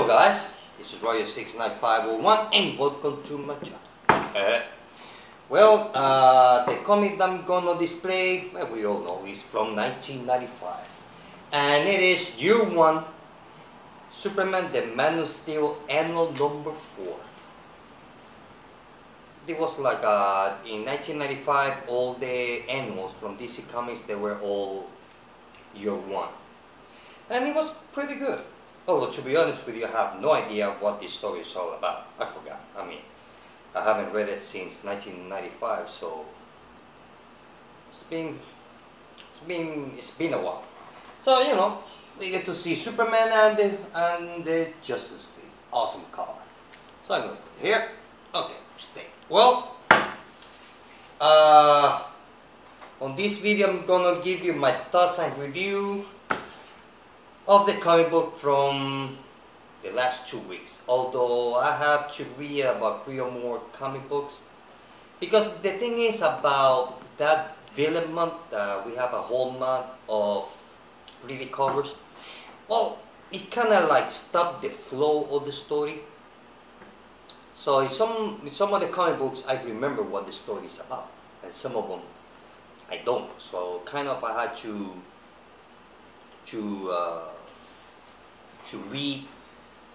Hello guys, this is Royal69501 and welcome to my channel. The comic that I'm gonna display, well, we all know, is from 1995. And it is Year 1, Superman the Man of Steel Annual Number 4. It was like, in 1995, all the annuals from DC Comics, they were all Year 1. And it was pretty good. Although, to be honest with you, I have no idea what this story is all about. I forgot. I mean, I haven't read it since 1995, so it's been a while. So, you know, we get to see Superman and the Justice League. Awesome cover. So I go here. Okay, stay. Well, on this video, I'm gonna give you my thoughts and review of the comic book from the last 2 weeks. Although I have to read about 3 or more comic books, because the thing is about that villain month, we have a whole month of pretty covers. Well, it kind of like stopped the flow of the story. So in some of the comic books, I remember what the story is about, and some of them I don't. So kind of I had to read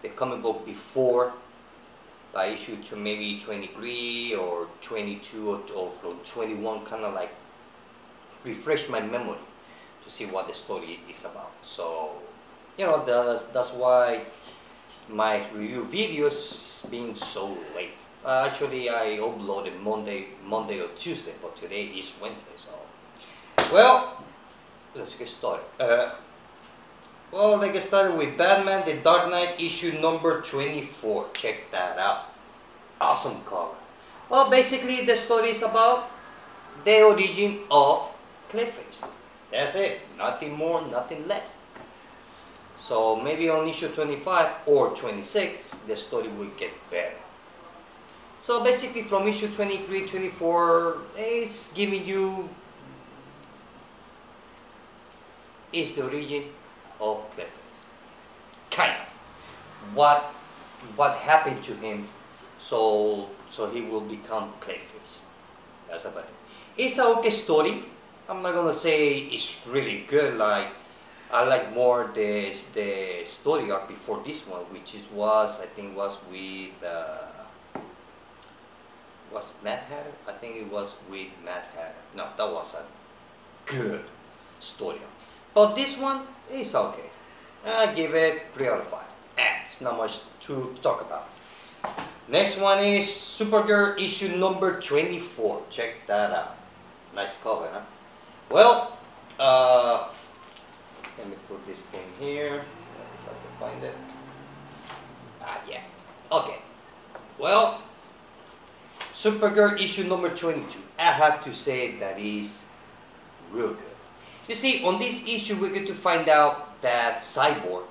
the comic book before I issue to maybe 23 or 22 or from 21, kind of like refresh my memory to see what the story is about. So, you know, that's why my review videos being so late. Actually, I uploaded Monday or Tuesday, but today is Wednesday. So, well, let's get started. Well, let's get started with Batman The Dark Knight issue number 24. Check that out. Awesome cover. Well, basically the story is about the origin of Clayface. That's it. Nothing more, nothing less. So maybe on issue 25 or 26, the story will get better. So basically from issue 23, 24, it's giving you is the origin of Clayface. Kind of. What happened to him so he will become Clayface. That's about it. It's a okay story. I'm not gonna say it's really good. Like, I like more the story arc before this one, which was with was Mad Hatter? I think it was with Mad Hatter. No, that was a good story arc. But this one is okay. I give it 3 out of 5. It's not much to talk about. Next one is Supergirl issue number 24. Check that out. Nice cover, huh? Well, let me put this thing here. If I can find it. Yeah. Okay. Well, Supergirl issue number 22. I have to say that is real good. You see, on this issue, we get to find out that Cyborg,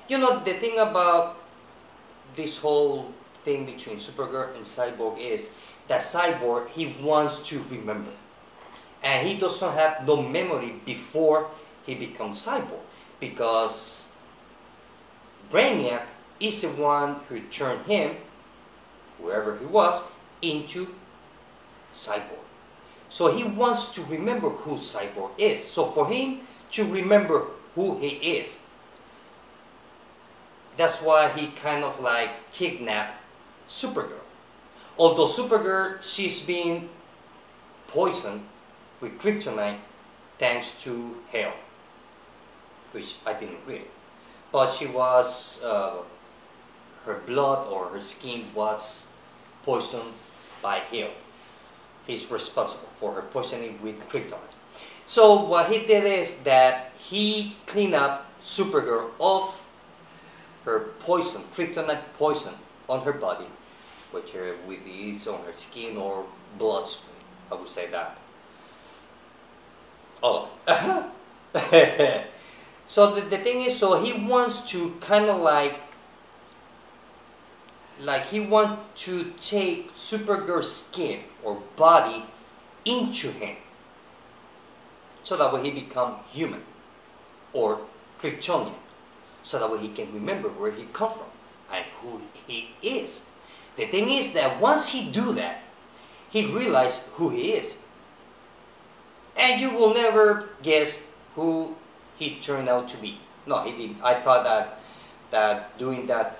you know, the thing about this whole thing between Supergirl and Cyborg is that Cyborg, he wants to remember. And he doesn't have no memory before he becomes Cyborg, because Brainiac is the one who turned him, whoever he was, into Cyborg. So he wants to remember who Cyborg is. So for him to remember who he is, that's why he kind of like kidnapped Supergirl. Although Supergirl, she's being poisoned with kryptonite thanks to Hale, which I didn't read. But she was, her blood or her skin was poisoned by Hale. He's responsible for her poisoning with kryptonite. So what he did is that he cleaned up Supergirl of her poison, kryptonite poison on her body, which is on her skin or bloodstream. I would say that. Oh. So the thing is, so he wants to kind of like he wants to take Supergirl's skin or body into him, so that way he become human or Kryptonian, so that way he can remember where he come from. and who he is. The thing is that once he do that, he realized who he is. And you will never guess who he turned out to be. No, he didn't. I thought that doing that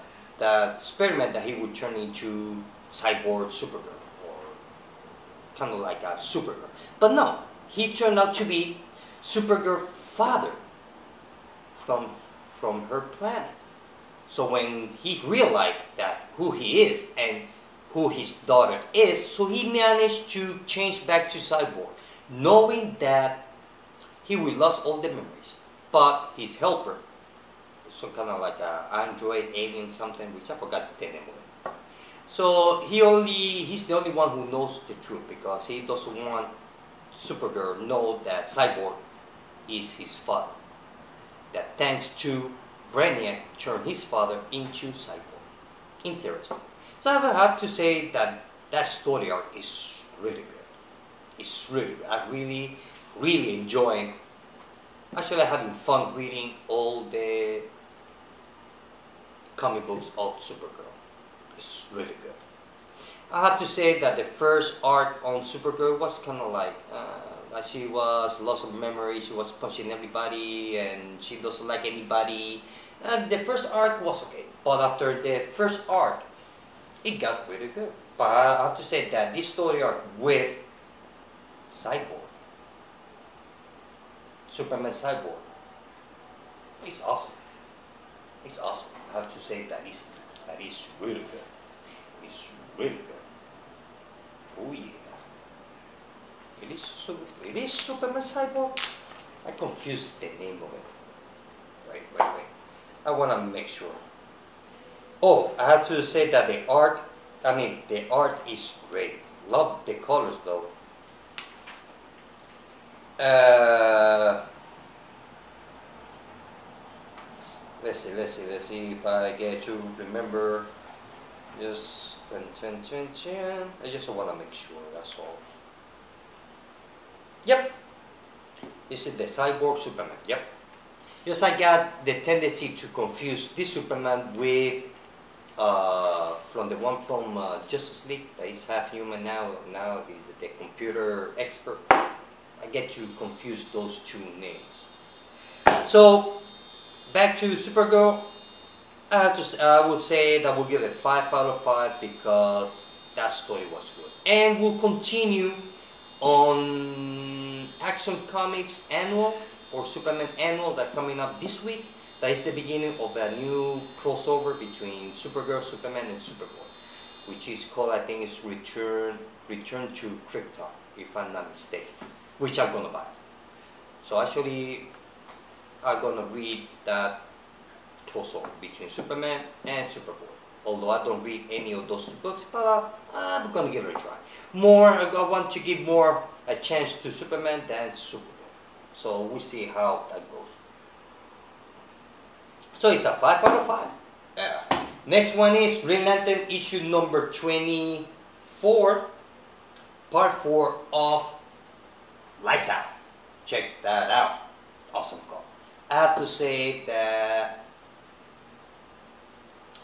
experiment that he would turn into cyborg Supergirl or kind of like a Supergirl. But no, he turned out to be Supergirl's father from her planet. So when he realized that who he is and who his daughter is, so he managed to change back to cyborg, knowing that he will lose all the memories, but his helper, some kind of like an android alien something, which I forgot the name of it. So he's the only one who knows the truth, because he doesn't want Supergirl to know that cyborg is his father. That thanks to Brainiac turned his father into cyborg. Interesting. So I have to say that that story arc is really good. It's really good. I really enjoying. Actually, having fun reading all the comic books of Supergirl. It's really good. I have to say that the first arc on Supergirl was kind of like she was lost of memory. She was punching everybody, and she doesn't like anybody. And the first arc was okay, but after the first arc, it got really good. But I have to say that this story arc with Cyborg, Superman Cyborg, it's awesome. It's awesome. I have to say that is really good. It's really good. Oh yeah. It is Superman Cyborg? I confused the name of it. Wait. I want to make sure. Oh, I have to say that the art is great. Love the colors though. Let's see if I get to remember. Just 10. I just want to make sure, that's all. Yep. This is the Cyborg Superman. Yep. Just I got the tendency to confuse this Superman with from the one from Justice League that is half human now. Now he's the computer expert. I get to confuse those two names. So back to Supergirl. I would say that we'll give it 5 out of 5 because that story was good. And we'll continue on Action Comics Annual or Superman Annual that coming up this week. That is the beginning of a new crossover between Supergirl, Superman, and Superboy, which is called, I think, it's Return to Krypton, if I'm not mistaken, which I'm gonna buy. So actually, I'm gonna read that crossover between Superman and Superboy. Although I don't read any of those two books, but I'm gonna give it a try. I want to give more a chance to Superman than Superboy. So we'll see how that goes. So it's a 5 out of 5. Yeah. Next one is Green Lantern issue number 24, part 4 of Lights Out. Check that out. Awesome call. I have to say that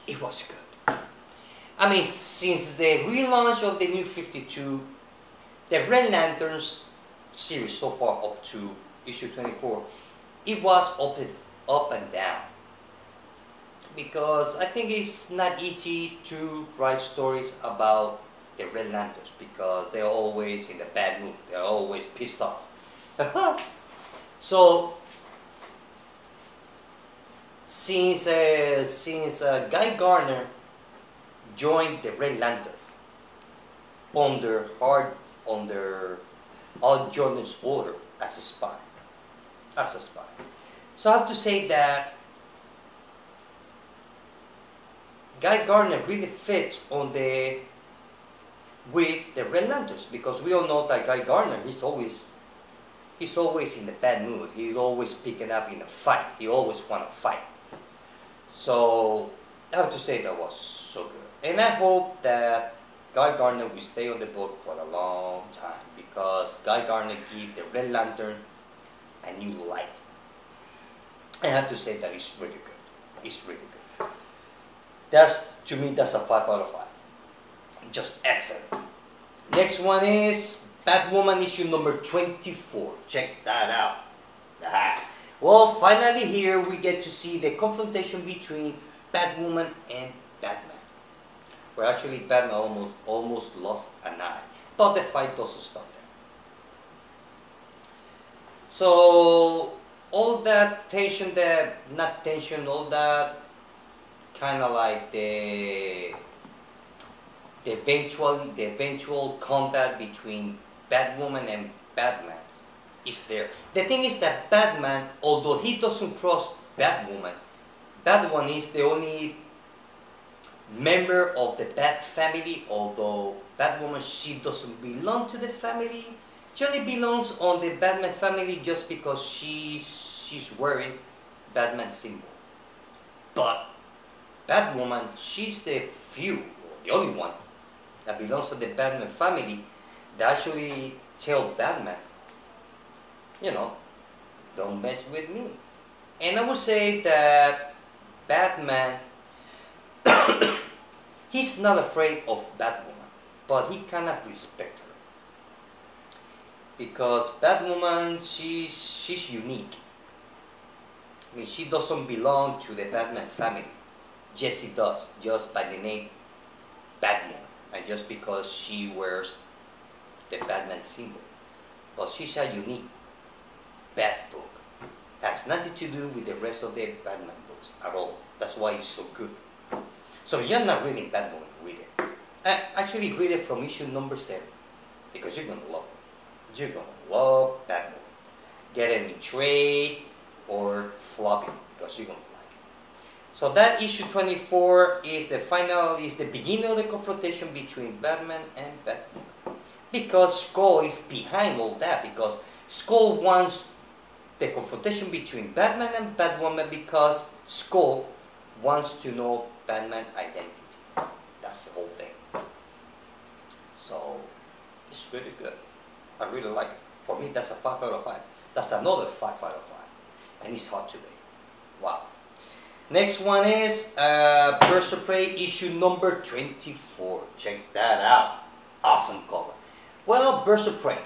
it was good. I mean, since the relaunch of the New 52, the Red Lanterns series so far up to issue 24, it was up and down. Because I think it's not easy to write stories about the Red Lanterns because they're always in a bad mood. They're always pissed off. So since Guy Gardner joined the Red Lantern under Al Jordan's order as a spy. So I have to say that Guy Gardner really fits with the Red Lanterns, because we all know that Guy Gardner, he's always in a bad mood. He's always picking up in a fight. He always want to fight. So I have to say that was so good. And I hope that Guy Gardner will stay on the book for a long time, because Guy Gardner gave the Red Lantern a new light. I have to say that it's really good. It's really good. To me, that's a 5 out of 5. Just excellent. Next one is Batwoman issue number 24. Check that out. Ah. Well, finally here we get to see the confrontation between Batwoman and Batman. Where actually Batman almost lost an eye. But the fight doesn't stop there. So all that tension, all that kind of like the eventual combat between Batwoman and Batman is there. The thing is that Batman, although he doesn't cross Batwoman, Batwoman is the only member of the Bat family, although Batwoman, she doesn't belong to the family. She only belongs on the Batman family just because she's wearing Batman symbol. But Batwoman, she's the only one that belongs to the Batman family that actually tell Batman, you know, don't mess with me. And I would say that Batman, he's not afraid of Batwoman, but he cannot respect her. Because Batwoman, she's unique. I mean, she doesn't belong to the Batman family. Jessie does, just by the name Batwoman, and just because she wears the Batman symbol. But she's a unique Bat book. Has nothing to do with the rest of the Batman books at all. That's why it's so good. So if you're not reading Batwoman, read it. Actually, read it from issue number 7, because you're gonna love it. You're gonna love Batwoman. Get it in trade or flop it, because you're gonna like it. So that issue 24 is the beginning of the confrontation between Batman and Batwoman. Because Skull is behind all that, because Skull wants the confrontation between Batman and Batwoman because Skull wants to know Batman's identity. That's the whole thing. So it's really good. I really like it. For me, that's a 5 out of 5. That's another 5 out of 5. And it's hard to read. Wow. Next one is Birds of Prey issue number 24. Check that out. Awesome cover. Well, Birds of Prey.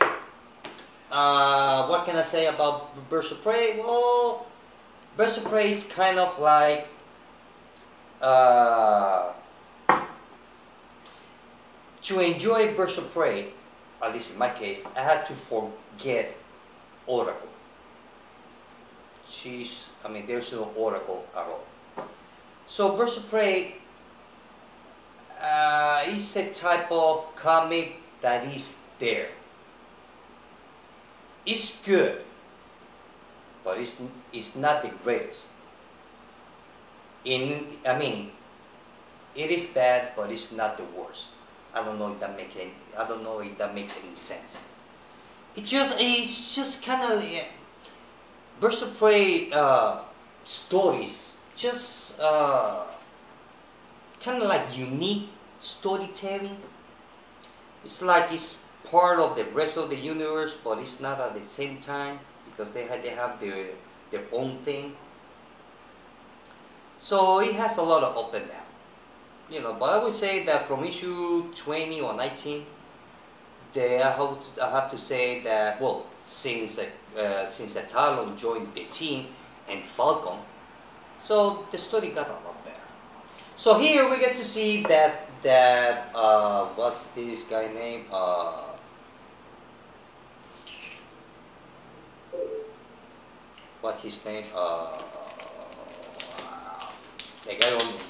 What can I say about Birds of Prey? Well, Birds of Prey is kind of like to enjoy Birds of Prey, at least in my case, I had to forget Oracle. There's no Oracle at all. So Birds of Prey is a type of comic that is there. It's good, but it's not the greatest. It is bad, but it's not the worst. I don't know if that makes any sense. It's just kind of Birds of Prey stories, just kind of like unique storytelling. It's like it's part of the rest of the universe, but it's not at the same time because they have their own thing. So it has a lot of up and down, But I would say that from issue 20 or 19, I have to say that since Talon joined the team and Falcon, so the story got a lot better. So here we get to see that what's this guy name? What's his name?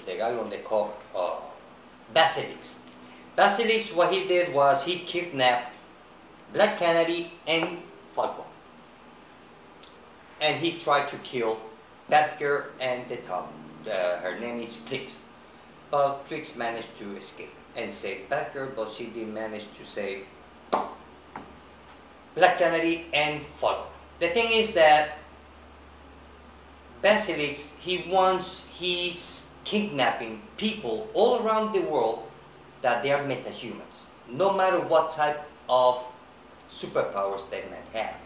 The guy on the cover. Basilisk. Basilisk, what he did was he kidnapped Black Canary and Falcon. And he tried to kill Batgirl and the Talon. Her name is Trix. But Trix managed to escape and save Batgirl, but she didn't manage to save Black Canary and Falcon. The thing is that Basilisk, he's kidnapping people all around the world that they are metahumans, no matter what type of superpowers they may have.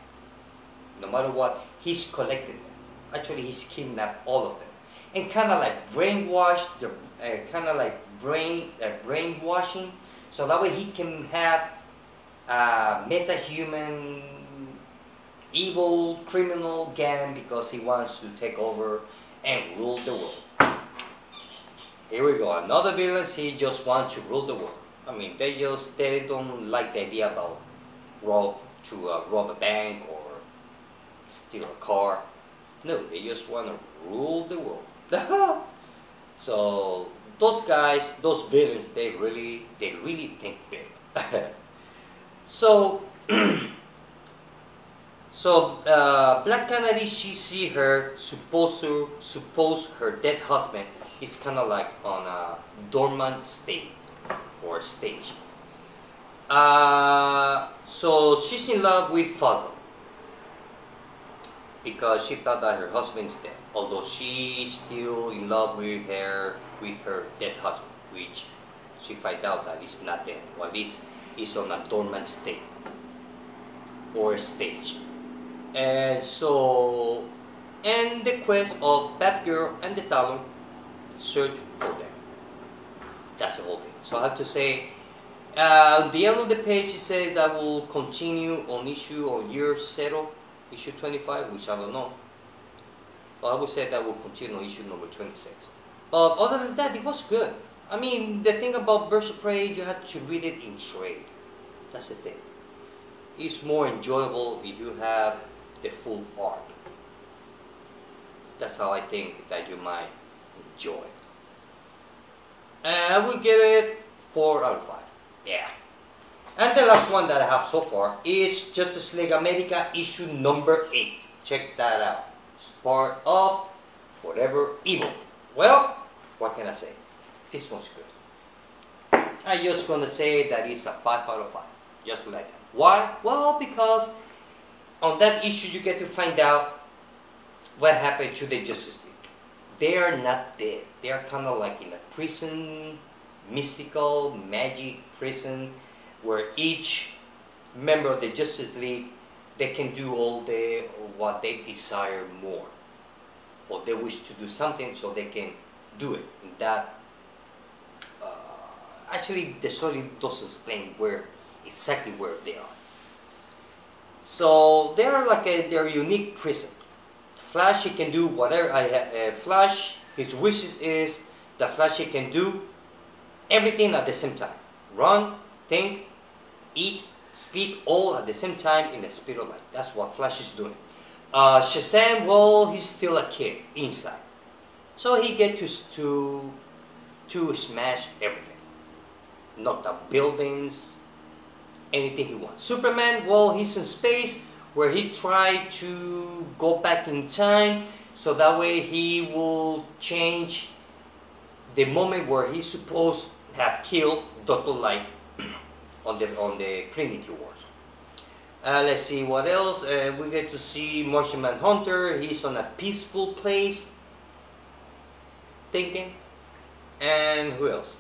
No matter what, he's collecting them. Actually, he's kidnapped all of them. and kind of like brainwash the kind of like brainwashing, so that way he can have meta-human evil criminal gang because he wants to take over and rule the world. Here we go, another villain. He just wants to rule the world. I mean, they don't like the idea about rob a bank or steal a car. No, they just want to rule the world. So those guys, those villains, they really think big. So Black Canary, she see her suppose her dead husband is kind of like on a dormant state or stage. So she's in love with Falcon because she thought that her husband's dead, although she's still in love with her dead husband, which she finds out that he's not dead, or at least he's on a dormant state or stage. And so, and the quest of Batgirl and the Talon search for them. That's the whole thing. So I have to say, at the end of the page it says that will continue on issue or year 0, issue 25, which I don't know. But I would say that will continue on issue number 26. But other than that, it was good. I mean, the thing about Birds of Prey, you have to read it in trade. That's the thing. It's more enjoyable if you have the full arc. That's how I think that you might enjoy it. And I will give it 4 out of 5. Yeah. And the last one that I have so far is Justice League America issue number 8. Check that out. It's part of Forever Evil. Well, what can I say? This one's good. I'm just gonna say that it's a 5 out of 5. Just like that. Why? Well, because on that issue you get to find out what happened to the Justice League. They are not dead. They are kind of like in a prison, mystical, magic prison, where each member of the Justice League, they can do what they desire more, or they wish to do something, so they can do it. And that actually the story doesn't explain exactly where they are. So they're like their unique prison. Flash, he can do whatever. Flash, his wishes is that Flash, he can do everything at the same time. Run, think, eat, sleep, all at the same time in the speed of light. That's what Flash is doing. Shazam, well, he's still a kid inside, so he gets to smash everything, knock down buildings, anything he wants. Superman, well, he's in space, where he tried to go back in time, so that way he will change the moment where he's supposed to have killed Dr. Light on the Trinity Wars. Let's see what else. We get to see Martian Manhunter. He's on a peaceful place, thinking. And who else?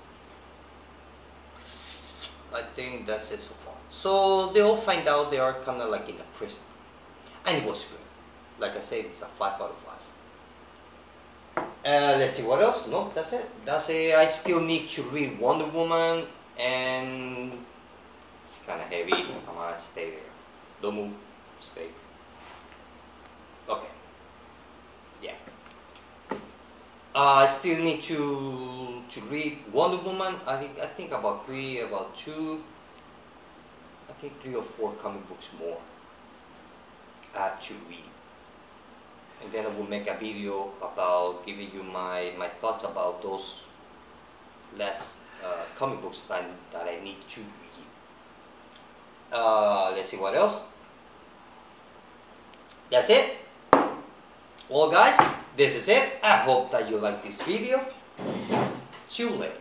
I think that's it so far. So they all find out they are kind of like in a prison. And it was good. Like I said, it's a 5 out of 5. Let's see what else. No, that's it. That's it. I still need to read Wonder Woman, and it's kind of heavy. I might stay there. Don't move. Stay. Okay. Yeah. I still need to read Wonder Woman. I think about 3 or 4 comic books more I have to read. And then I will make a video about giving you my thoughts about those last comic books that I need to read. Let's see what else. That's it. Well guys, this is it. I hope that you like this video. See you later.